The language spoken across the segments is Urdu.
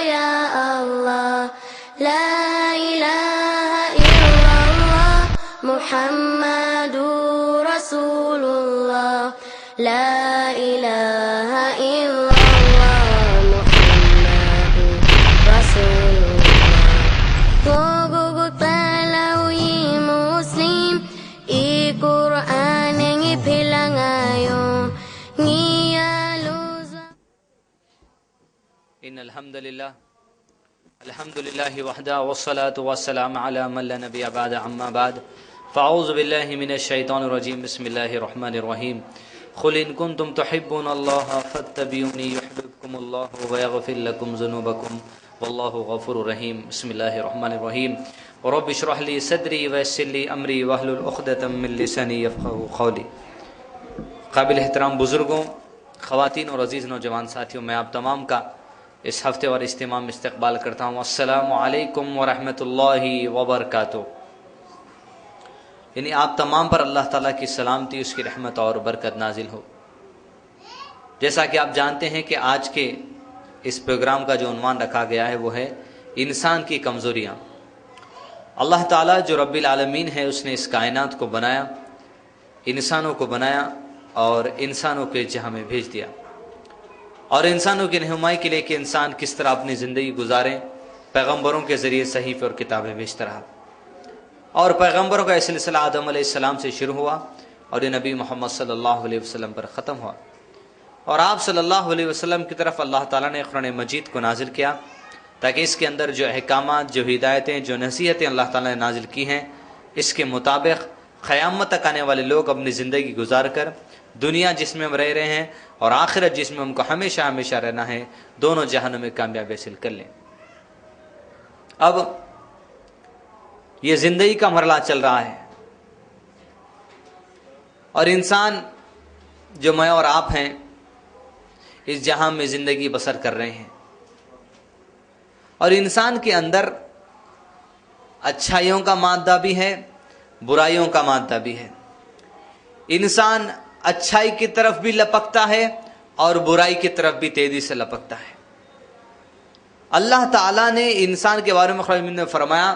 يا الله لا إله إلا الله محمد رسول الله لا إله إلا الله محمد رسول الله Togo talawi muslim I Quran ngi pilangayo ngiyaluza إن الحمد لله وحده والصلاة والسلام على من لا نبي بعد أما بعد فأعوذ بالله من الشيطان الرجيم بسم الله الرحمن الرحيم قل إن كنتم تحبون الله فاتبعوني يحببكم الله ويغفر لكم ذنوبكم والله غفور رحيم بسم الله الرحمن الرحيم رب اشرح لي صدري ويسر لي أمري واحلل عقدة من لساني يفقهوا قولي قابل احترام بزرگوں، خواتین اور عزیز نوجوان ساتھیوں، میں آپ تمام کا اس ہفتے اور اجتماع میں استقبال کرتا ہوں۔ السلام علیکم ورحمۃ اللہ وبرکاتہ۔ یعنی آپ تمام پر اللہ تعالیٰ کی سلامتی، اس کی رحمت اور برکت نازل ہو۔ جیسا کہ آپ جانتے ہیں کہ آج کے اس پروگرام کا جو عنوان رکھا گیا ہے وہ ہے انسان کی کمزوریاں۔ اللہ تعالیٰ جو رب العالمین ہے، اس نے اس کائنات کو بنایا، انسانوں کو بنایا اور انسانوں کو جہاں میں بھیج دیا، اور انسانوں کی رہنمائی کے لیے کہ انسان کس طرح اپنی زندگی گزاریں، پیغمبروں کے ذریعے صحیفے اور کتابیں بھیجتا رہا، اور پیغمبروں کا سلسلہ آدم علیہ السلام سے شروع ہوا اور یہ نبی محمد صلی اللہ علیہ وسلم پر ختم ہوا، اور آپ صلی اللہ علیہ وسلم کی طرف اللہ تعالیٰ نے قرآن مجید کو نازل کیا تاکہ اس کے اندر جو احکامات، جو ہدایتیں، جو نصیحتیں اللہ تعالیٰ نے نازل کی ہیں، اس کے مطابق قیامت تک آنے والے لوگ اپنی زندگی گزار کر دنیا جس میں ہم رہ رہے ہیں اور آخرت جس میں ہم کو ہمیشہ ہمیشہ رہنا ہے، دونوں جہانوں میں کامیابی حاصل کر لیں۔ اب یہ زندگی کا مرحلہ چل رہا ہے اور انسان جو میں اور آپ ہیں اس جہاں میں زندگی بسر کر رہے ہیں، اور انسان کے اندر اچھائیوں کا مادہ بھی ہے، برائیوں کا مادہ بھی ہے۔ انسان اچھائی کی طرف بھی لپکتا ہے اور برائی کی طرف بھی تیزی سے لپکتا ہے۔ اللہ تعالیٰ نے انسان کے بارے میں قرآن میں فرمایا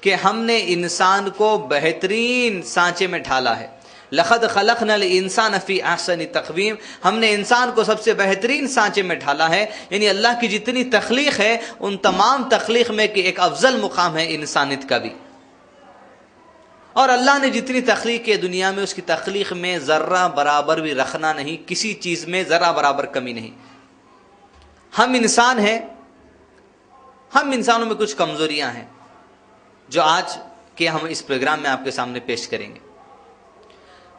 کہ ہم نے انسان کو بہترین سانچے میں ڈھالا ہے، لقد خلقنا الانسان فی احسن تقویم، ہم نے انسان کو سب سے بہترین سانچے میں ڈھالا ہے۔ یعنی اللہ کی جتنی تخلیق ہے ان تمام تخلیق میں کہ ایک افضل مقام ہے انسانیت کا بھی، اور اللہ نے جتنی تخلیق کی دنیا میں اس کی تخلیق میں ذرہ برابر بھی رکھنا نہیں، کسی چیز میں ذرہ برابر کمی نہیں۔ ہم انسان ہیں، ہم انسانوں میں کچھ کمزوریاں ہیں جو آج کے ہم اس پروگرام میں آپ کے سامنے پیش کریں گے۔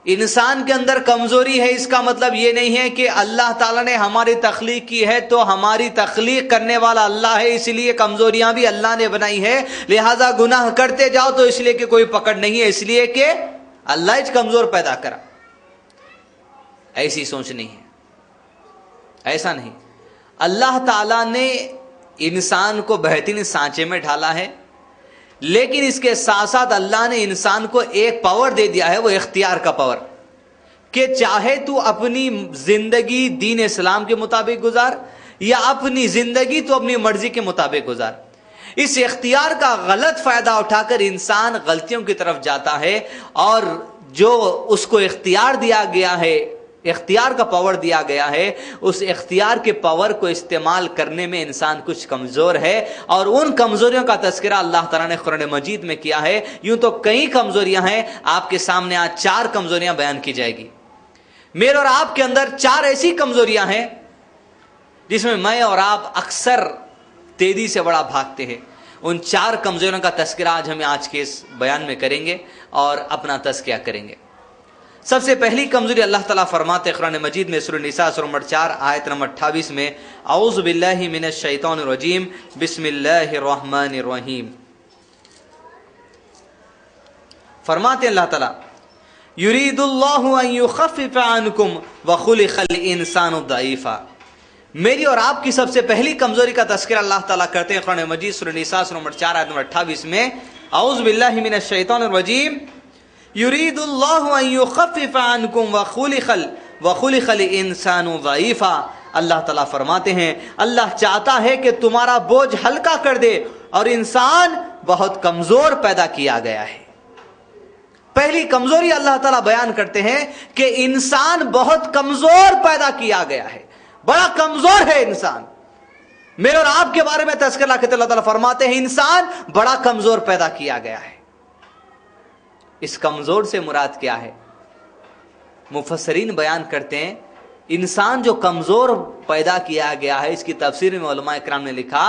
انسان کے اندر کمزوری ہے، اس کا مطلب یہ نہیں ہے کہ اللہ تعالیٰ نے ہماری تخلیق کی ہے تو ہماری تخلیق کرنے والا اللہ ہے، اس لیے کمزوریاں بھی اللہ نے بنائی ہے، لہذا گناہ کرتے جاؤ تو اس لیے کہ کوئی پکڑ نہیں ہے، اس لیے کہ اللہ ہی کمزور پیدا کرا۔ ایسی سوچ نہیں ہے، ایسا نہیں۔ اللہ تعالیٰ نے انسان کو بہترین سانچے میں ڈھالا ہے، لیکن اس کے ساتھ ساتھ اللہ نے انسان کو ایک پاور دے دیا ہے، وہ اختیار کا پاور، کہ چاہے تو اپنی زندگی دین اسلام کے مطابق گزار یا اپنی زندگی تو اپنی مرضی کے مطابق گزار۔ اس اختیار کا غلط فائدہ اٹھا کر انسان غلطیوں کی طرف جاتا ہے، اور جو اس کو اختیار دیا گیا ہے، اختیار کا پاور دیا گیا ہے، اس اختیار کے پاور کو استعمال کرنے میں انسان کچھ کمزور ہے، اور ان کمزوریوں کا تذکرہ اللہ تعالیٰ نے قرآن مجید میں کیا ہے۔ یوں تو کئی کمزوریاں ہیں، آپ کے سامنے آج 4 کمزوریاں بیان کی جائے گی۔ میرے اور آپ کے اندر 4 ایسی کمزوریاں ہیں جس میں اور آپ اکثر تیزی سے بڑا بھاگتے ہیں۔ ان 4 کمزوریوں کا تذکرہ آج ہم آج کے اس بیان میں کریں گے اور اپنا تذکیہ کریں گے۔ سب سے پہلی کمزوری اللہ تعالیٰ فرماتے قرآن مجید میں سورہ نساء سورہ نمبر 4 آیت نمبر 28 میں، اعوذ باللہ من الشیطان الرجیم بسم اللہ الرحمن الرحیم، فرماتے اللہ تعالیٰ یرید اللہ ان یخفف عنکم وخلق الانسان ضعیفا۔ میری اور آپ کی سب سے پہلی کمزوری کا تذکرہ اللہ تعالیٰ کرتے ہیں قرآن مجید سورہ نساء سورہ نمبر 4 آیت نمبر 28 میں، اعوذ باللہ من الشیطان الرجیم یرید اللہ ان یخفف عنکم وخلق الانسان ضعیفا۔ اللہ تعالیٰ فرماتے ہیں اللہ چاہتا ہے کہ تمہارا بوجھ ہلکا کر دے، اور انسان بہت کمزور پیدا کیا گیا ہے۔ پہلی کمزوری اللہ تعالیٰ بیان کرتے ہیں کہ انسان بہت کمزور پیدا کیا گیا ہے، بڑا کمزور ہے انسان۔ میرے اور آپ کے بارے میں تذکرہ کرتے اللہ تعالیٰ فرماتے ہیں انسان بڑا کمزور پیدا کیا گیا ہے۔ اس کمزور سے مراد کیا ہے؟ مفسرین بیان کرتے ہیں انسان جو کمزور پیدا کیا گیا ہے، اس کی تفسیر میں علماء کرام نے لکھا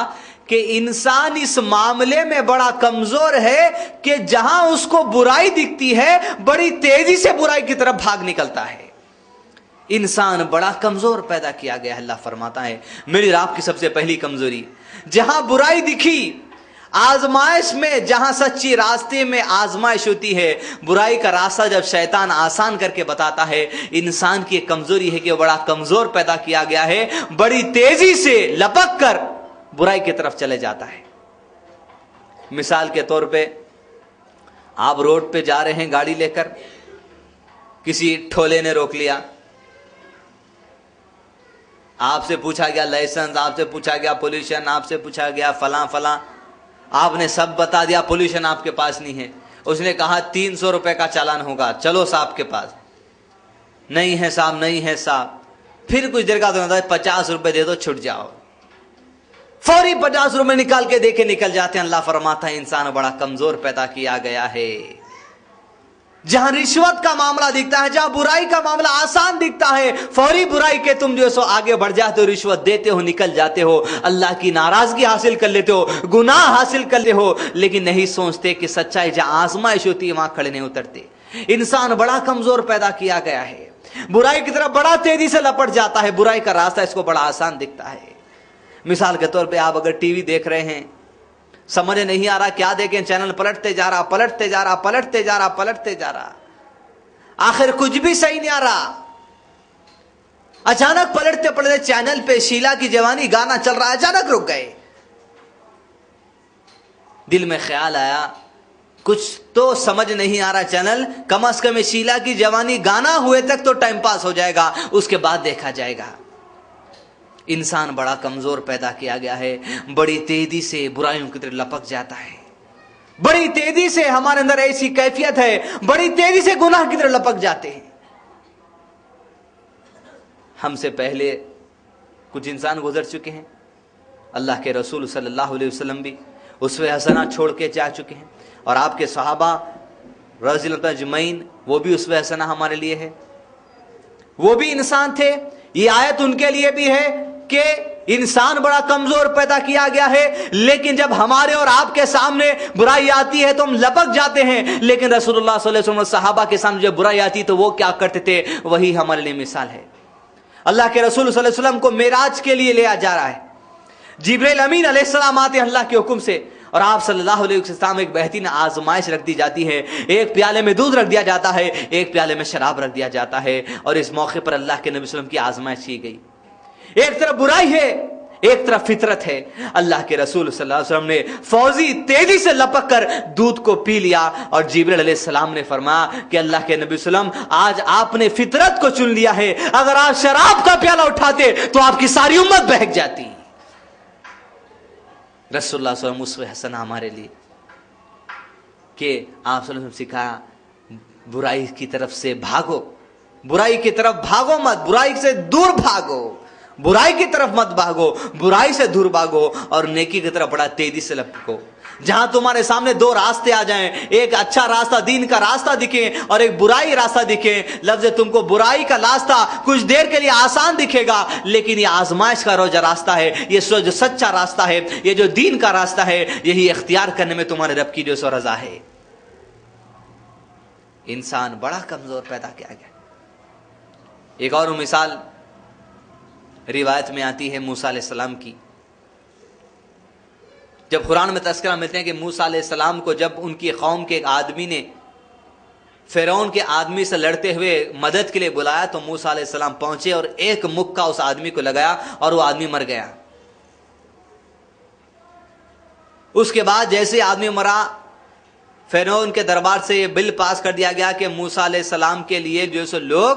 کہ انسان اس معاملے میں بڑا کمزور ہے کہ جہاں اس کو برائی دکھتی ہے بڑی تیزی سے برائی کی طرف بھاگ نکلتا ہے۔ انسان بڑا کمزور پیدا کیا گیا ہے۔ اللہ فرماتا ہے میری اور آپ کی سب سے پہلی کمزوری، جہاں برائی دکھی، آزمائش میں، جہاں سچی راستے میں آزمائش ہوتی ہے، برائی کا راستہ جب شیطان آسان کر کے بتاتا ہے، انسان کی ایک کمزوری ہے کہ وہ بڑا کمزور پیدا کیا گیا ہے، بڑی تیزی سے لپک کر برائی کی طرف چلے جاتا ہے۔ مثال کے طور پہ آپ روڈ پہ جا رہے ہیں گاڑی لے کر، کسی ٹھولے نے روک لیا، آپ سے پوچھا گیا لائسنس، آپ سے پوچھا گیا پولیوشن، آپ سے پوچھا گیا فلاں فلاں، آپ نے سب بتا دیا، پولیوشن آپ کے پاس نہیں ہے۔ اس نے کہا 300 روپے کا چالان ہوگا، چلو صاحب کے پاس، نہیں ہے صاحب، نہیں ہے صاحب۔ پھر کچھ دیر کا تو 50 روپے دے دو چھٹ جاؤ، فوری 50 روپے نکال کے دے کے نکل جاتے ہیں۔ اللہ فرماتا ہے انسان بڑا کمزور پیدا کیا گیا ہے۔ جہاں رشوت کا معاملہ دکھتا ہے، جہاں برائی کا معاملہ آسان دکھتا ہے، فوری برائی کے تم جو سو آگے بڑھ جاتے ہو، رشوت دیتے ہو، نکل جاتے ہو، اللہ کی ناراضگی حاصل کر لیتے ہو، گناہ حاصل کر لیتے ہو، لیکن نہیں سوچتے کہ سچائی جہاں آزمائش ہوتی ہے وہاں کھڑے نہیں اترتے۔ انسان بڑا کمزور پیدا کیا گیا ہے، برائی کی طرف بڑا تیزی سے لپٹ جاتا ہے، برائی کا راستہ اس کو بڑا آسان دکھتا ہے۔ مثال کے طور پہ آپ اگر ٹی وی دیکھ رہے ہیں، سمجھ نہیں آ رہا کیا دیکھیں، چینل پلٹتے جا رہا، پلٹتے جا رہا، پلٹتے جا رہا، پلٹتے جا رہا، آخر کچھ بھی صحیح نہیں آ رہا۔ اچانک پلٹتے پلٹتے چینل پہ شیلا کی جوانی گانا چل رہا ہے، اچانک رک گئے، دل میں خیال آیا کچھ تو سمجھ نہیں آ رہا چینل، کم از کم شیلا کی جوانی گانا ہوئے تک تو ٹائم پاس ہو جائے گا، اس کے بعد دیکھا جائے گا۔ انسان بڑا کمزور پیدا کیا گیا ہے، بڑی تیزی سے برائیوں کی طرف لپک جاتا ہے، بڑی تیزی سے ہمارے اندر ایسی کیفیت ہے، بڑی تیزی سے گناہ کی طرف لپک جاتے ہیں۔ ہم سے پہلے کچھ انسان گزر چکے ہیں، اللہ کے رسول صلی اللہ علیہ وسلم بھی اسوہ حسنہ چھوڑ کے جا چکے ہیں، اور آپ کے صحابہ رضی اللہ اجمعین وہ بھی اسوہ حسنہ ہمارے لیے ہے، وہ بھی انسان تھے۔ یہ آیت ان کے لیے بھی ہے کہ انسان بڑا کمزور پیدا کیا گیا ہے، لیکن جب ہمارے اور آپ کے سامنے برائی آتی ہے تو ہم لپک جاتے ہیں، لیکن رسول اللہ صلی اللہ علیہ وسلم صحابہ کے سامنے جب برائی آتی تو وہ کیا کرتے تھے، وہی ہمارے لیے مثال ہے۔ اللہ کے رسول صلی اللہ علیہ وسلم کو معراج کے لیے لیا جا رہا ہے، جبرائیل امین علیہ السلام آتے ہیں اللہ کے حکم سے، اور آپ صلی اللہ علیہ وسلم ایک بہترین آزمائش رکھ دی جاتی ہے، ایک پیالے میں دودھ رکھ دیا جاتا ہے، ایک پیالے میں شراب رکھ دیا جاتا ہے، اور اس موقع پر اللہ کے نبی صلی اللہ علیہ وسلم کی آزمائش کی گئی۔ ایک طرف برائی ہے، ایک طرف فطرت ہے۔ اللہ کے رسول صلی اللہ علیہ وسلم نے فوری تیزی سے لپک کر دودھ کو پی لیا، اور جبرائیل علیہ السلام نے فرمایا کہ اللہ کے نبی صلی اللہ علیہ وسلم آج آپ نے فطرت کو چن لیا ہے، اگر آپ شراب کا پیالہ اٹھاتے تو آپ کی ساری امت بہک جاتی۔ رسول اللہ صلی اللہ علیہ وسلم اسوہ حسنہ ہمارے لیے کہ آپ صلی اللہ علیہ وسلم سکھایا برائی کی طرف سے بھاگو، برائی کی طرف بھاگو مت، برائی سے دور بھاگو، برائی کی طرف مت بھاگو، برائی سے دور بھاگو، اور نیکی کی طرف بڑا تیزی سے لپکو۔ جہاں تمہارے سامنے دو راستے آ جائیں، ایک اچھا راستہ دین کا راستہ دکھے اور ایک برائی راستہ دکھے، لفظ تم کو برائی کا راستہ کچھ دیر کے لیے آسان دکھے گا، لیکن یہ آزمائش کا روزہ راستہ ہے، یہ جو سچا راستہ ہے، یہ جو دین کا راستہ ہے، یہی اختیار کرنے میں تمہارے رب کی جو سو رضا ہے۔ انسان بڑا کمزور پیدا کیا گیا۔ ایک اور مثال روایت میں آتی ہے موسیٰ علیہ السلام کی، جب قرآن میں تذکرہ ملتے ہیں کہ موسیٰ علیہ السلام کو جب ان کی قوم کے ایک آدمی نے فرعون کے آدمی سے لڑتے ہوئے مدد کے لیے بلایا تو موسیٰ علیہ السلام پہنچے اور ایک مکہ اس آدمی کو لگایا اور وہ آدمی مر گیا۔ اس کے بعد جیسے آدمی مرا، فرعون کے دربار سے یہ بل پاس کر دیا گیا کہ موسیٰ علیہ السلام کے لیے جو سو لوگ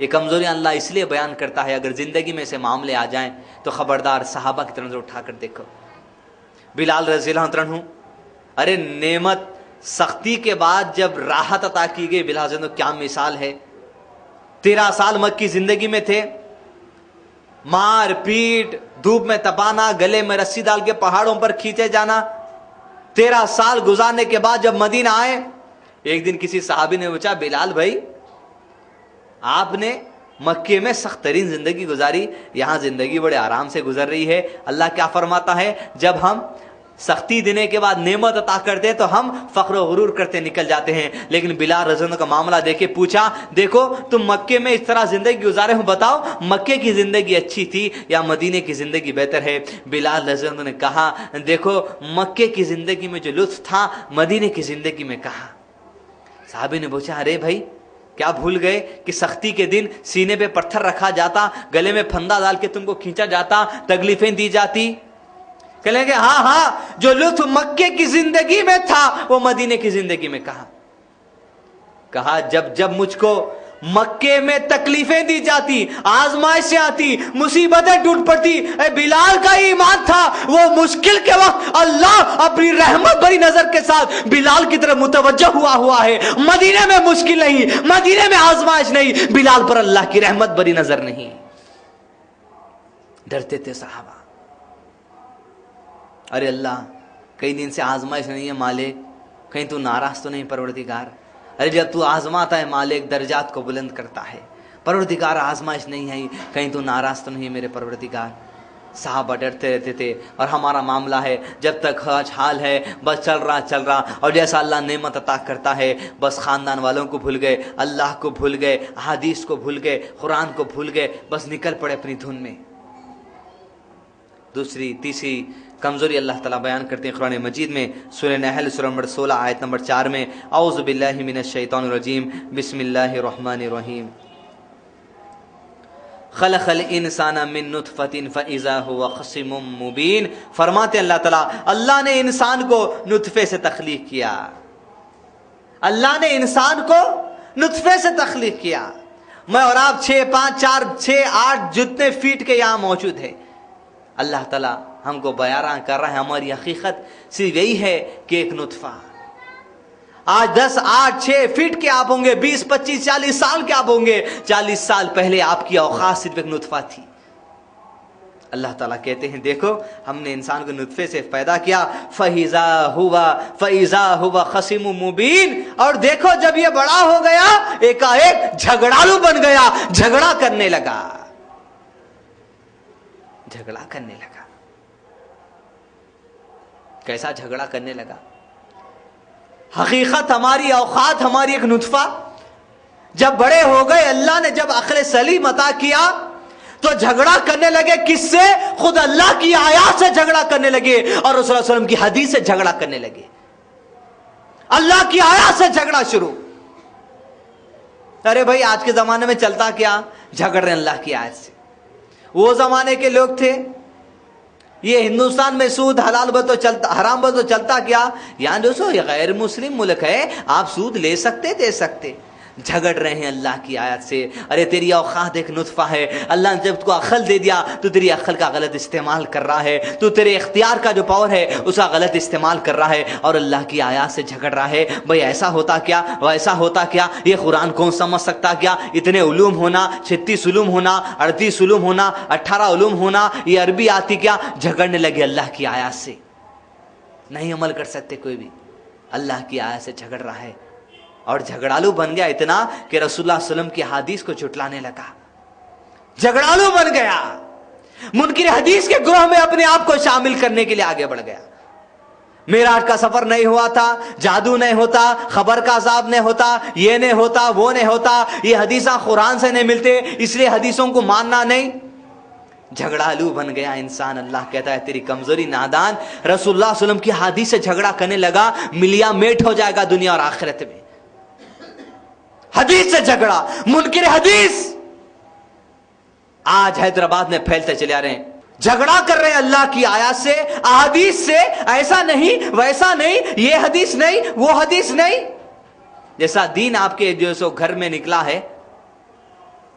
یہ کمزوریاں اللہ اس لیے بیان کرتا ہے اگر زندگی میں سے معاملے آ جائیں تو خبردار صحابہ کی طرف نظر اٹھا کر دیکھو. بلال رضی اللہ عنہ، ارے نعمت سختی کے بعد جب راحت عطا کی گئی، بلال رضی اللہ عنہ کیا مثال ہے. 13 سال مکی زندگی میں تھے، مار پیٹ، دھوپ میں تپانا، گلے میں رسی ڈال کے پہاڑوں پر کھینچے جانا. 13 سال گزارنے کے بعد جب مدینہ آئے، ایک دن کسی صحابی نے پوچھا بلال بھائی آپ نے مکے میں سخت ترین زندگی گزاری، یہاں زندگی بڑے آرام سے گزر رہی ہے. اللہ کیا فرماتا ہے، جب ہم سختی دینے کے بعد نعمت عطا کرتے تو ہم فخر و غرور کرتے نکل جاتے ہیں. لیکن بلال رضی اللہ عنہ کا معاملہ دیکھے، پوچھا دیکھو تم مکے میں اس طرح زندگی گزارے ہو، بتاؤ مکے کی زندگی اچھی تھی یا مدینے کی زندگی بہتر ہے. بلال رضی اللہ عنہ نے کہا دیکھو مکے کی زندگی میں جو لطف تھا مدینے کی زندگی میں کہاں. صحابی نے پوچھا ارے بھائی کیا بھول گئے کہ سختی کے دن سینے پہ پتھر رکھا جاتا، گلے میں پھندا ڈال کے تم کو کھینچا جاتا، تکلیفیں دی جاتی. کہیں گے ہاں ہاں جو لطف مکے کی زندگی میں تھا وہ مدینے کی زندگی میں کہاں. کہا جب مجھ کو مکے میں تکلیفیں دی جاتی، آزمائشیں آتی، مصیبتیں ٹوٹ پڑتی، اے بلال کا ایمان تھا، وہ مشکل کے وقت اللہ اپنی رحمت بری نظر کے ساتھ بلال کی طرف متوجہ ہوا ہے. مدینے میں مشکل نہیں، مدینے میں آزمائش نہیں، بلال پر اللہ کی رحمت بری نظر نہیں. ڈرتے تھے صحابہ، ارے اللہ کئی دن سے آزمائش نہیں ہے مالک، کہیں تو ناراض تو نہیں پروردگار. ارے جب تو آزماتا ہے مالک درجات کو بلند کرتا ہے، پروردگار آزمائش نہیں ہے کہیں تو ناراض تو نہیں میرے پروردگار. صحابہ ڈرتے رہتے تھے. اور ہمارا معاملہ ہے جب تک حال ہے بس چل رہا، اور جیسا اللہ نعمت عطا کرتا ہے بس خاندان والوں کو بھول گئے، اللہ کو بھول گئے، حدیث کو بھول گئے، قرآن کو بھول گئے، بس نکل پڑے اپنی دھن میں. تیسری کمزوری اللہ تعالیٰ بیان کرتے ہیں قرآن مجید میں، سورہ نحل سورہ نمبر 16 آیت نمبر 4 میں، اعوذ باللہ من الشیطان الرجیم، بسم اللہ الرحمن الرحیم. خلق الانسان من نطفۃ فاذا هو خصیم مبین. فرماتے اللہ تعالیٰ اللہ نے انسان کو نطفے سے تخلیق کیا. اللہ نے انسان کو نطفے سے تخلیق کیا. میں اور آپ 6 5 4 6 8 جتنے فیٹ کے یہاں موجود ہیں، اللہ تعالیٰ ہم کو بیان کر رہا ہے ہماری حقیقت صرف یہی ہے کہ ایک نطفہ. آج 10 8 6 فٹ کے آپ ہوں گے، 20 25 40 سال کے آپ ہوں گے، 40 سال پہلے آپ کی اوقات صرف ایک نطفہ تھی. اللہ تعالیٰ کہتے ہیں دیکھو ہم نے انسان کو نطفے سے پیدا کیا، فَإِذَا هُوَ خَصِيمٌ مُبِينٌ. اور دیکھو جب یہ بڑا ہو گیا ایک جھگڑالو بن گیا، جھگڑا کرنے لگا. کیسا جھگڑا کرنے لگا؟ حقیقت ہماری اوقات ہماری ایک نطفہ. جب بڑے ہو گئے اللہ نے جب عقل سلیم عطا کیا تو جھگڑا کرنے لگے. کس سے؟ خود اللہ کی آیات سے جھگڑا کرنے لگے اور رسول اللہ صلی اللہ علیہ وسلم کی حدیث سے جھگڑا کرنے لگے. اللہ کی آیات سے جھگڑا شروع. ارے بھائی آج کے زمانے میں چلتا کیا؟ جھگڑ رہے اللہ کی آیت سے. وہ زمانے کے لوگ تھے، یہ ہندوستان میں سود حلال بس تو چلتا، حرام بس تو چلتا کیا؟ یہاں دوستو یہ غیر مسلم ملک ہے، آپ سود لے سکتے دے سکتے. جھگڑ رہے ہیں اللہ کی آیت سے. ارے تیری اوقات ایک نطفہ ہے، اللہ نے جب تو عقل دے دیا تو تیری عقل کا غلط استعمال کر رہا ہے، تو تیرے اختیار کا جو پاور ہے اس کا غلط استعمال کر رہا ہے اور اللہ کی آیات سے جھگڑ رہا ہے. بھئی ایسا ہوتا کیا، ویسا ہوتا کیا، یہ قرآن کون سمجھ سکتا کیا؟ اتنے علوم ہونا، 36 علوم ہونا، 38 علوم ہونا، 18 علوم ہونا، یہ عربی آتی کیا؟ جھگڑنے لگے اللہ کی آیات سے. نہیں عمل کر سکتے کوئی بھی، اللہ کی آیت سے جھگڑ رہا ہے اور جھگڑالو بن گیا اتنا کہ رسول اللہ صلی اللہ علیہ وسلم کی حدیث کو جھٹلانے لگا. جھگڑالو بن گیا، منکر حدیث کے گروہ میں اپنے آپ کو شامل کرنے کے لیے آگے بڑھ گیا. معراج کا سفر نہیں ہوا تھا، جادو نہیں ہوتا، خبر کا عذاب نہیں ہوتا، یہ نہیں ہوتا، وہ نہیں ہوتا، یہ حدیثاں قرآن سے نہیں ملتے اس لیے حدیثوں کو ماننا نہیں. جھگڑالو بن گیا انسان. اللہ کہتا ہے تیری کمزوری نادان. رسول اللہ صلی اللہ علیہ وسلم کی حدیث سے جھگڑا کرنے لگا، ملیا میٹ ہو جائے گا دنیا اور آخرت میں. حدیث سے جھگڑا، منکر حدیث آج حیدرآباد میں پھیلتے چلے آ رہے ہیں. جھگڑا کر رہے ہیں اللہ کی آیات سے، احادیث سے. ایسا نہیں، ویسا نہیں، یہ حدیث نہیں، وہ حدیث نہیں. جیسا دین آپ کے جو سو گھر میں نکلا ہے،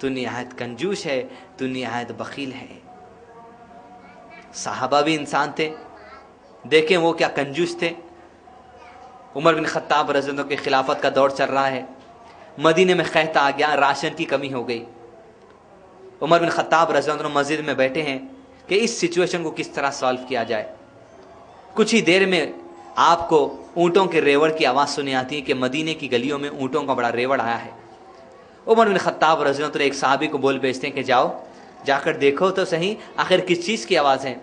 تو نہایت کنجوس ہے، تو نہایت بخیل ہے۔ صحابہ بھی انسان تھے، دیکھیں وہ کیا کنجوس تھے۔ عمر بن خطاب رضی اللہ عنہ کی خلافت کا دور چل رہا ہے، مدینے میں قحط آ گیا، راشن کی کمی ہو گئی۔ عمر بن خطاب رضی اللہ عنہ مسجد میں بیٹھے ہیں کہ اس سچویشن کو کس طرح سالو کیا جائے۔ کچھ ہی دیر میں آپ کو اونٹوں کے ریوڑ کی آواز سنی آتی ہے کہ مدینے کی گلیوں میں اونٹوں کا بڑا ریوڑ آیا ہے۔ عمر بن خطاب رضی اللہ عنہ ایک صحابی کو بول بھیجتے ہیں کہ جاؤ جا کر دیکھو تو صحیح آخر کس چیز کی آواز ہے۔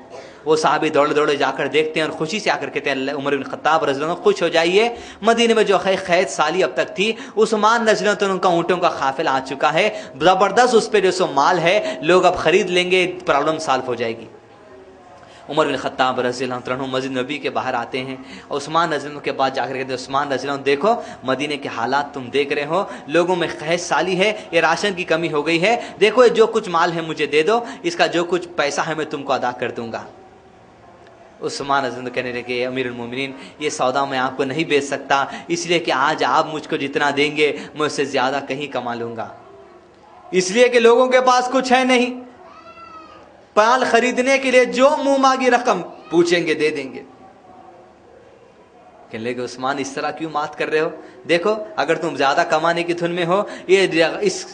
وہ صحابی دوڑے دوڑے جا کر دیکھتے ہیں اور خوشی سے آ کر کہتے ہیں اللہ عمر بن خطاب رضی اللہ عنہ خوش ہو جائیے، مدینے میں جو قحط سالی اب تک تھی، عثمان رضی اللہ عنہ کا اونٹوں کا قافلہ آ چکا ہے، زبردست اس پہ جو سو مال ہے، لوگ اب خرید لیں گے، پرابلم سالو ہو جائے گی۔ عمر بن خطاب رضی اللہ عنہ مسجد نبی کے باہر آتے ہیں، عثمان رضی اللہ عنہ کے بعد جا کر کہتے ہیں عثمان رضی اللہ عنہ دیکھو مدینے کے حالات تم دیکھ رہے ہو، لوگوں میں قحط سالی ہے، یہ راشن کی کمی ہو گئی ہے، دیکھو جو کچھ مال ہے مجھے دے دو، اس کا جو کچھ پیسہ ہے میں تم کو ادا کر دوں گا۔ عثمان رضی اللہ عنہ کہنے لگے امیر المومنین یہ سودا میں آپ کو نہیں بیچ سکتا، اس لیے کہ آج آپ مجھ کو جتنا دیں گے میں اس سے زیادہ کہیں کما لوں گا، اس لیے کہ لوگوں کے پاس کچھ ہے نہیں، پال خریدنے کے لیے جو منہ مانگی رقم پوچھیں گے دے دیں گے۔ کہنے لگے عثمان اس طرح کیوں بات کر رہے ہو، دیکھو اگر تم زیادہ کمانے کی دھن میں ہو، یہ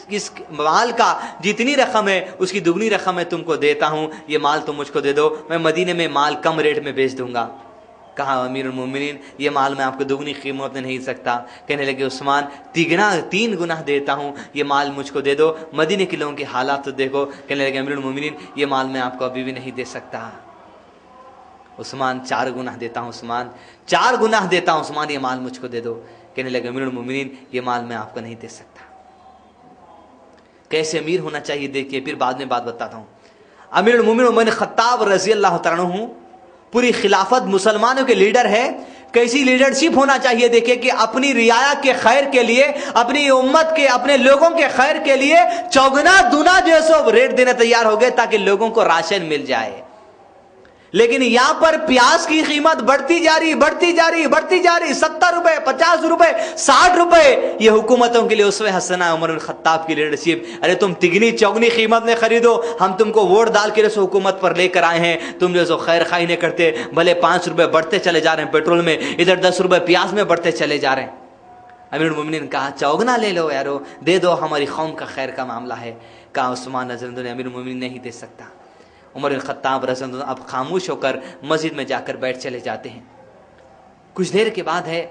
اس مال کا جتنی رقم ہے اس کی دگنی رقم میں تم کو دیتا ہوں، یہ مال تم مجھ کو دے دو، میں مدینے میں مال کم ریٹ میں بیچ دوں گا۔ کہا امیر المومنین یہ مال میں آپ کو دگنی قیمت میں نہیں سکتا۔ کہنے لگے عثمان 3 گنا دیتا ہوں، یہ مال مجھ کو دے دو، مدینے کے لوگوں کے حالات تو دیکھو۔ کہنے لگے امیر المومنین یہ مال میں آپ کو ابھی بھی نہیں دے سکتا۔ عثمان 4 گنا دیتا ہوں، عثمان 4 گنا دیتا ہوں، عثمان یہ مال مجھ کو دے دو۔ کہنے لگے امیر المومنین یہ مال میں آپ کو نہیں دے سکتا۔ کیسے امیر ہونا چاہیے دیکھیے، پھر بعد میں بات بتاتا ہوں۔ امیر المومنین عمر بن خطاب رضی اللہ تعالیٰ عنہ پوری خلافت مسلمانوں کے لیڈر ہے، کیسی لیڈرشپ ہونا چاہیے دیکھیں کہ اپنی رعایا کے خیر کے لیے، اپنی امت کے، اپنے لوگوں کے خیر کے لیے چوگنا دونا جو ہے سو ریٹ دینے تیار ہو گئے تاکہ لوگوں کو راشن مل جائے۔ لیکن یہاں پر پیاز کی قیمت بڑھتی جا رہی 70 روپے 50 روپے 60 روپے، یہ حکومتوں کے لیے اسوہ حسنہ ہے عمر بن خطاب کی لیڈرشپ۔ ارے تم تگنی چوگنی قیمت میں خریدو، ہم تم کو ووٹ ڈال کے سو حکومت پر لے کر آئے ہیں، تم جو سو خیر خواہی نہیں کرتے، بھلے 5 روپے بڑھتے چلے جا رہے ہیں پیٹرول میں، ادھر 10 روپے پیاز میں بڑھتے چلے جا رہے ہیں۔ امیر المومنین نے کہا چوگنا لے لو یارو، دے دو، ہماری قوم کا خیر کا معاملہ ہے۔ کہا عثمان رضی اللہ عنہ امیر المومنین نہیں دے سکتا۔ عمر بن خطاب رضی اللہ عنہ اب خاموش ہو کر مسجد میں جا کر بیٹھ چلے جاتے ہیں۔ کچھ دیر کے بعد ہے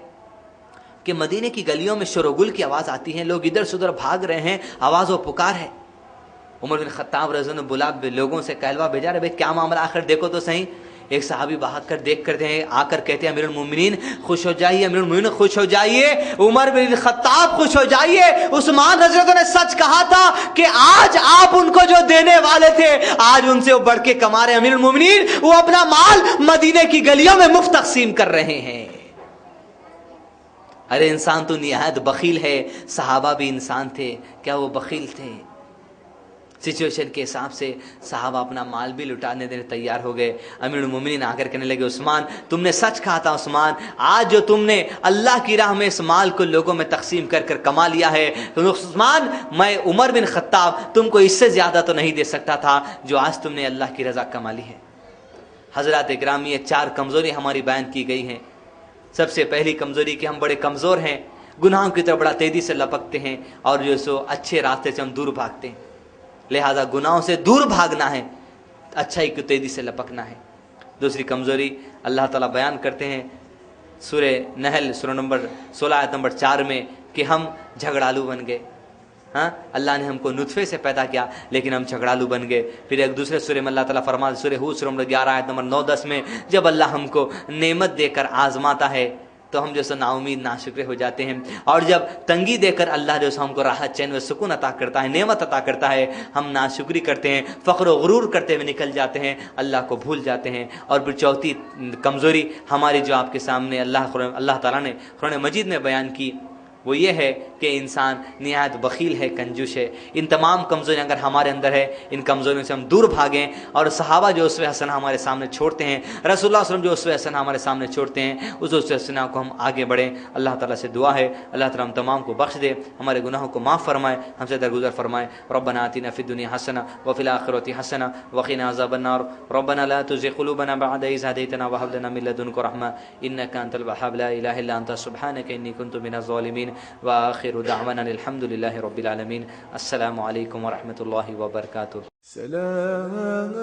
کہ مدینے کی گلیوں میں شور و گل کی آواز آتی ہے، لوگ ادھر سے ادھر بھاگ رہے ہیں، آواز و پکار ہے۔ عمر بن خطاب رضی اللہ عنہ بلا لوگوں سے کہلوا بھیجا رہے بھائی کیا معاملہ، آخر دیکھو تو صحیح۔ ایک صحابی بھاگ کر دیکھ کر آ کر کہتے ہیں امیر المومنین خوش ہو جائیے، امیر المومنین خوش ہو جائیے، عمر بن خطاب خوش ہو جائیے، عثمان رضی اللہ عنہ نے سچ کہا تھا کہ آج آپ ان کو جو دینے والے تھے آج ان سے وہ بڑھ کے کما رہے ہیں۔ امیر المومنین وہ اپنا مال مدینے کی گلیوں میں مفت تقسیم کر رہے ہیں۔ ارے انسان تو نہایت بخیل ہے، صحابہ بھی انسان تھے، کیا وہ بخیل تھے؟ سچویشن کے حساب سے صحابہ اپنا مال بھی لٹانے دینے تیار ہو گئے۔ امیر المومنین آ کر کہنے لگے عثمان تم نے سچ کہا تھا، عثمان آج جو تم نے اللہ کی راہ میں اس مال کو لوگوں میں تقسیم کر کر کما لیا ہے، تو عثمان میں عمر بن خطاب تم کو اس سے زیادہ تو نہیں دے سکتا تھا جو آج تم نے اللہ کی رضا کما لی ہے۔ حضرات گرامی یہ 4 کمزوری ہماری بیان کی گئی ہیں۔ سب سے پہلی کمزوری کہ ہم بڑے کمزور ہیں، گناہوں کی طرف بڑا تیزی سے لپکتے ہیں اور جو سو اچھے راستے سے ہم دور بھاگتے ہیں، لہذا گناہوں سے دور بھاگنا ہے، اچھائی کو تیزی سے لپکنا ہے۔ دوسری کمزوری اللہ تعالیٰ بیان کرتے ہیں سورہ نحل سورہ نمبر 16 آیت نمبر 4 میں کہ ہم جھگڑالو بن گئے۔ ہاں اللہ نے ہم کو نطفے سے پیدا کیا لیکن ہم جھگڑالو بن گئے۔ پھر ایک دوسرے سورہ میں اللہ تعالیٰ فرماتا ہے سورہ ہود سورہ نمبر 11 آیت نمبر 9-10 میں جب اللہ ہم کو نعمت دے کر آزماتا ہے تو ہم جو سو نا امید ناشکرے ہو جاتے ہیں، اور جب تنگی دے کر اللہ جو سو ہم کو راحت چین و سکون عطا کرتا ہے، نعمت عطا کرتا ہے، ہم ناشکری کرتے ہیں، فخر و غرور کرتے ہوئے نکل جاتے ہیں، اللہ کو بھول جاتے ہیں۔ اور پھر چوتھی کمزوری ہماری جو آپ کے سامنے اللہ تعالیٰ نے قرآن مجید میں بیان کی وہ یہ ہے کہ انسان نہایت بخیل ہے، کنجوس ہے. ان تمام کمزوریاں اگر ہمارے اندر ہے، ان کمزوریوں سے ہم دور بھاگیں اور صحابہ جو اسوہ حسنہ ہمارے سامنے چھوڑتے ہیں، رسول اللہ صلی اللہ علیہ وسلم جو اسوہ حسنہ ہمارے سامنے چھوڑتے ہیں، اس اسوہ حسنہ کو ہم آگے بڑھیں. اللہ تعالیٰ سے دعا ہے اللہ تعالیٰ ہم تمام کو بخش دے، ہمارے گناہوں کو معاف فرمائے، ہم سے درگزر فرمائے. ربنا آتنا فی الدنیا حسنہ وفی الآخرۃ حسنہ وقنا عذاب النار. ربنا لا تزغ قلوبنا بعد إذ هديتنا وهب لنا من لدنك رحمة إنك أنت الوهاب. لا إله إلا أنت سبحانك إني كنت من الظالمين. وآخر دعوانا الحمد لله رب العالمين. السلام عليكم ورحمة الله وبركاته. سلام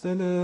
سلام